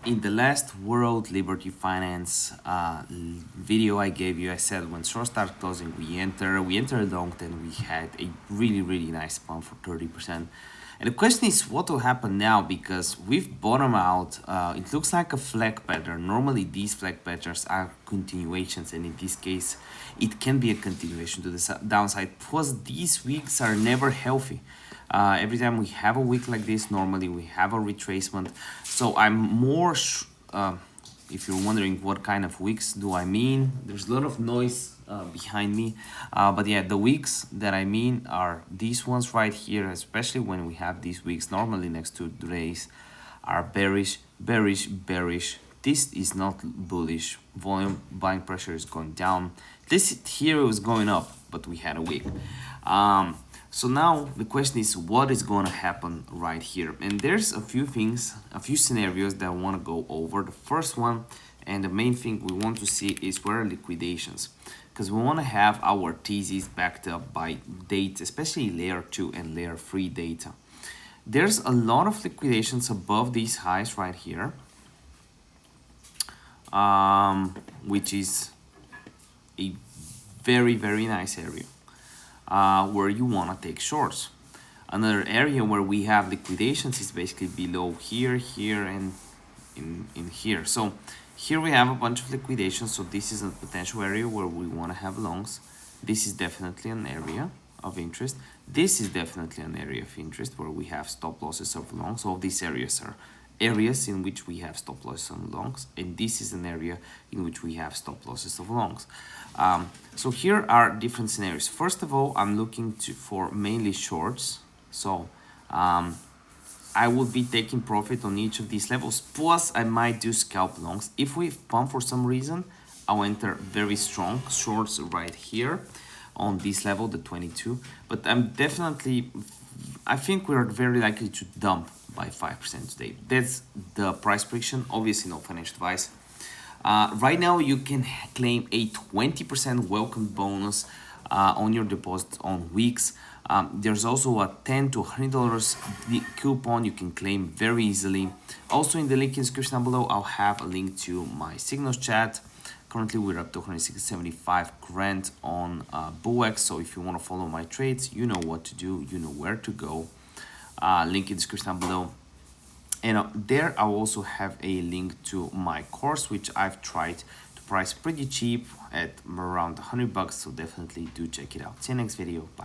In the last World Liberty Finance video I gave you, I said when short start closing, we enter long, then we had a really nice pump for 30%. And the question is what will happen now, because we've bottomed out. It looks like a flag pattern. Normally these flag patterns are continuations, and in this case it can be a continuation to the downside, plus these weeks are never healthy. Every time we have a week like this, normally we have a retracement. So I'm more, if you're wondering what kind of weeks do I mean, there's a lot of noise behind me. But yeah, the weeks that I mean are these ones right here, especially when we have these weeks normally next to today's are bearish. This is not bullish. Volume buying pressure is going down. This here was going up, but we had a week. So now the question is what is going to happen right here, and there's a few things, a few scenarios that I want to go over. The first one and the main thing we want to see is where are liquidations, because we want to have our thesis backed up by data, especially layer 2 and layer 3 data. There's a lot of liquidations above these highs right here, which is a very nice area where you want to take shorts. Another area where we have liquidations is basically below here, and in here. So here we have a bunch of liquidations, so this is a potential area where we want to have longs. This is definitely an area of interest. This is definitely an area of interest where we have stop losses of longs. All these areas are areas in which we have stop losses on longs, and this is an area in which we have stop losses of longs. So here are different scenarios. First of all, I'm looking for mainly shorts. So I will be taking profit on each of these levels, plus I might do scalp longs. If we pump for some reason, I'll enter very strong shorts right here on this level, the 22. But I think we are very likely to dump by 5% today. That's the price prediction, obviously no financial advice. Right now you can claim a 20% welcome bonus on your deposit on WEEX. There's also a $10 to $100 coupon you can claim very easily. Also in the link in the description down below, I'll have a link to my signals chat. Currently we're up to 175 grand on VOOX, so if you want to follow my trades, you know what to do, you know where to go. Link in the description down below. And there I'll also have a link to my course, which I've tried to price pretty cheap at around $100, so definitely do check it out. See you next video. Bye.